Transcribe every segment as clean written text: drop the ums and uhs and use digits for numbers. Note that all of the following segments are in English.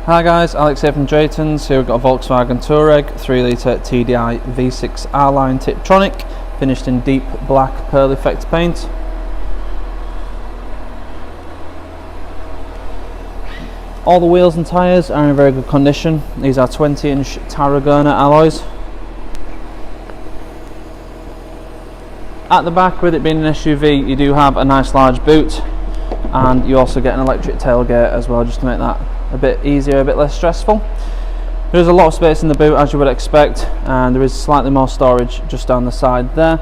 Hi guys, Alex here from Drayton's. Here we've got a Volkswagen Touareg 3-litre TDI V6 R-Line Tiptronic, finished in deep black pearl effect paint. All the wheels and tyres are in very good condition. These are 20-inch Touareg alloys. At the back, with it being an SUV, you do have a nice large boot, and you also get an electric tailgate as well, just to make that a bit easier, a bit less stressful. There's a lot of space in the boot, as you would expect, and there is slightly more storage just down the side there.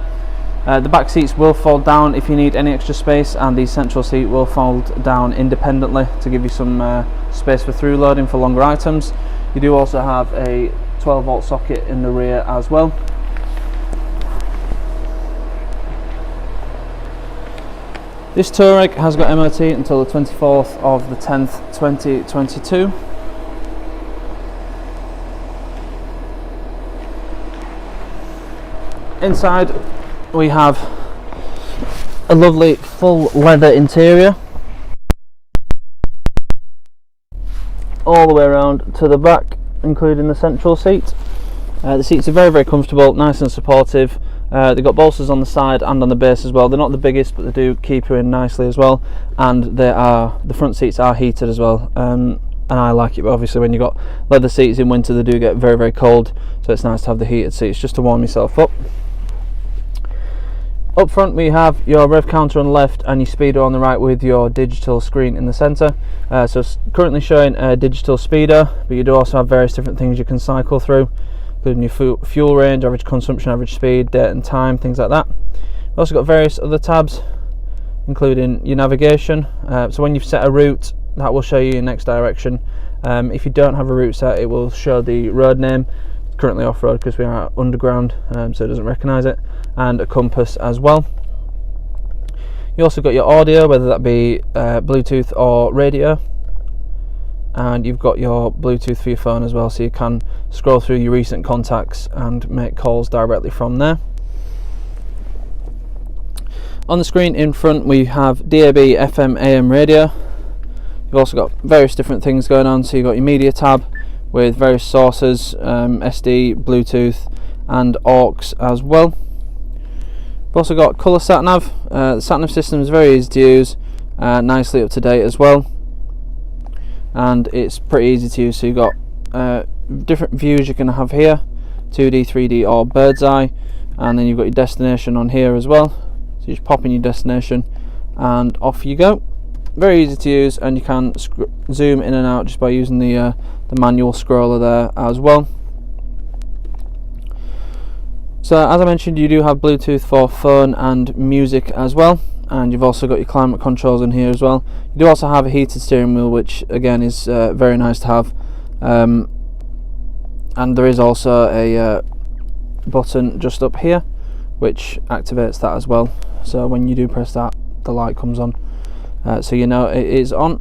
The back seats will fold down if you need any extra space, and the central seat will fold down independently to give you some space for through loading for longer items. You do also have a 12-volt socket in the rear as well. This Touareg has got MOT until the 24th of the 10th 2022. Inside we have a lovely full leather interior all the way around to the back, including the central seat. The seats are very comfortable, nice and supportive. They've got bolsters on the side and on the base as well. They're not the biggest, but they do keep you in nicely as well. And the front seats are heated as well. And I like it, but obviously when you've got leather seats in winter, they do get very cold. So it's nice to have the heated seats just to warm yourself up. Up front we have your Rev Counter on the left and your speedo on the right, with your digital screen in the centre. So it's currently showing a digital speedo, but you do also have various different things you can cycle through, including your fuel range, average consumption, average speed, date and time, things like that. We've also got various other tabs, including your navigation. So when you've set a route, that will show you your next direction. If you don't have a route set, it will show the road name. Currently off-road because we are underground, so it doesn't recognise it, and a compass as well. You also got your audio, whether that be Bluetooth or radio, and you've got your Bluetooth for your phone as well, so you can scroll through your recent contacts and make calls directly from there. On the screen in front we have DAB, FM, AM radio. You've also got various different things going on, so you've got your media tab with various sources, SD, Bluetooth and aux as well. We've also got colour sat-nav. The sat-nav system is very easy to use, nicely up to date as well, and it's pretty easy to use. So you've got different views you can have here, 2D, 3D or bird's eye, and then you've got your destination on here as well. So you just pop in your destination and off you go. Very easy to use, and you can zoom in and out just by using the manual scroller there as well. So as I mentioned, you do have Bluetooth for phone and music as well, and you've also got your climate controls in here as well. You do also have a heated steering wheel, which again is very nice to have, and there is also a button just up here which activates that as well. So when you do press that, the light comes on, so you know it is on.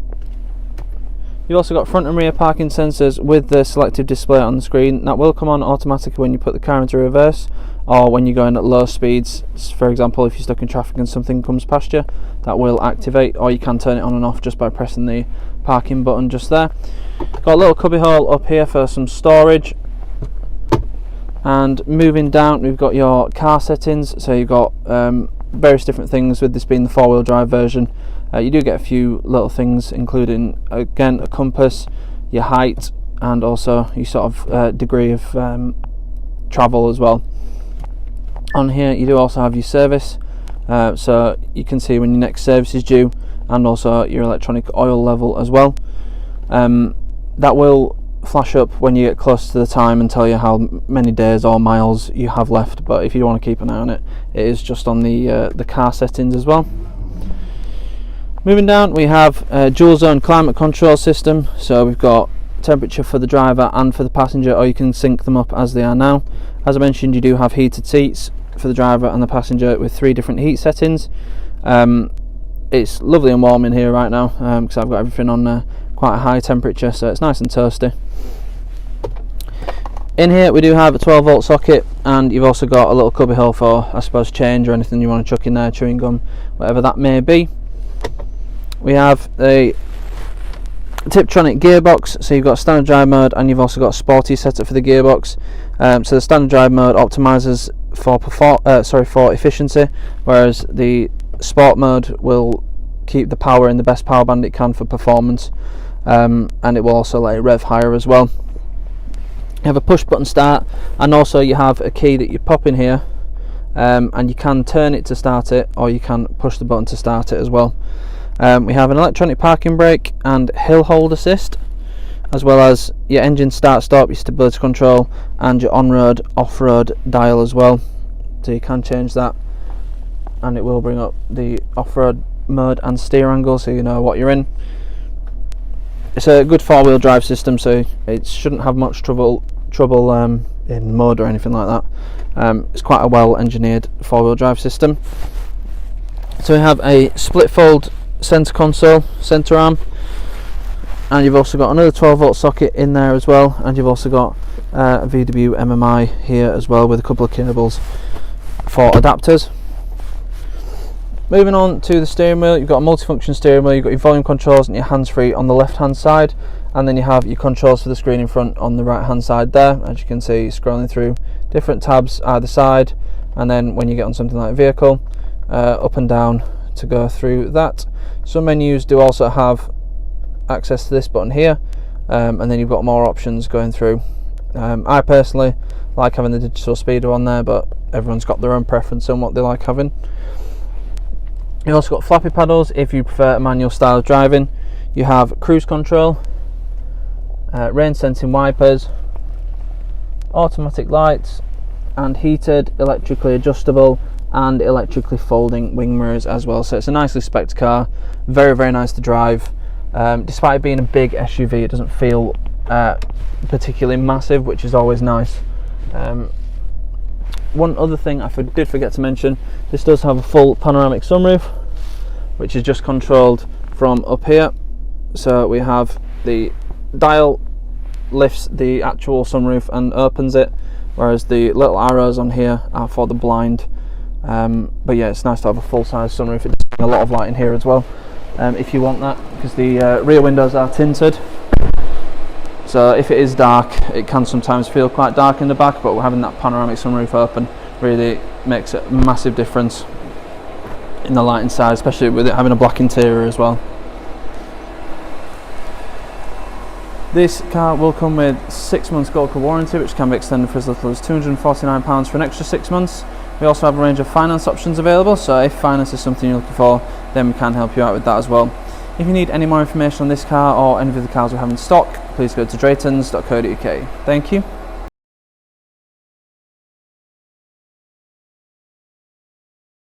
You've also got front and rear parking sensors with the selective display on the screen. That will come on automatically when you put the car into reverse, or when you're going at low speeds. For example, if you're stuck in traffic and something comes past you, that will activate, or you can turn it on and off just by pressing the parking button just there. Got a little cubby hole up here for some storage. And moving down, we've got your car settings. So you've got various different things, with this being the four-wheel drive version. You do get a few little things, including again a compass, your height, and also your sort of degree of travel as well. On here you do also have your service, so you can see when your next service is due, and also your electronic oil level as well. That will flash up when you get close to the time and tell you how many days or miles you have left, but if you want to keep an eye on it, it is just on the car settings as well. Moving down, we have a dual zone climate control system. So we've got temperature for the driver and for the passenger, or you can sync them up as they are now. As I mentioned, you do have heated seats for the driver and the passenger with 3 different heat settings. It's lovely and warm in here right now, because I've got everything on quite a high temperature, so it's nice and toasty. In here we do have a 12-volt socket, and you've also got a little cubby hole for, I suppose, change or anything you want to chuck in there, chewing gum, whatever that may be. We have a Tiptronic gearbox, so you've got standard drive mode and you've also got a sporty setup for the gearbox. So the standard drive mode optimizes for efficiency, whereas the sport mode will keep the power in the best power band it can for performance, and it will also let it rev higher as well. You have a push button start, and also you have a key that you pop in here, and you can turn it to start it, or you can push the button to start it as well. We have an electronic parking brake and hill hold assist, as well as your engine start stop, your stability control, and your on-road off-road dial as well, so you can change that and it will bring up the off-road mode and steer angle, so you know what you're in. It's a good four-wheel drive system, so it shouldn't have much trouble in mud or anything like that. It's quite a well engineered four-wheel drive system. So we have a split fold center console, center arm, and you've also got another 12 volt socket in there as well, and you've also got a VW MMI here as well with a couple of cables for adapters. Moving on to the steering wheel, you've got a multifunction steering wheel, you've got your volume controls and your hands-free on the left hand side, and then you have your controls for the screen in front on the right hand side there. As you can see, scrolling through different tabs either side, and then when you get on something like vehicle, up and down to go through that. Some menus do also have access to this button here, and then you've got more options going through. I personally like having the digital speedo on there, but everyone's got their own preference on what they like having. You've also got flappy paddles if you prefer a manual style of driving. You have cruise control, rain sensing wipers, automatic lights, and heated, electrically adjustable and electrically folding wing mirrors as well. So it's a nicely spec'd car, very very nice to drive. Despite it being a big SUV, it doesn't feel particularly massive, which is always nice. One other thing I did forget to mention, this does have a full panoramic sunroof, which is just controlled from up here. So we have the dial lifts the actual sunroof and opens it, whereas the little arrows on here are for the blind. But yeah, it's nice to have a full-size sunroof. It does bring a lot of light in here as well, if you want that, because the rear windows are tinted. So if it is dark, it can sometimes feel quite dark in the back, but having that panoramic sunroof open really makes a massive difference in the light inside, especially with it having a black interior as well. This car will come with 6 months Gold Card warranty, which can be extended for as little as £249 for an extra 6 months. We also have a range of finance options available, so if finance is something you're looking for, then we can help you out with that as well. If you need any more information on this car or any of the cars we have in stock, please go to draytons.co.uk. Thank you.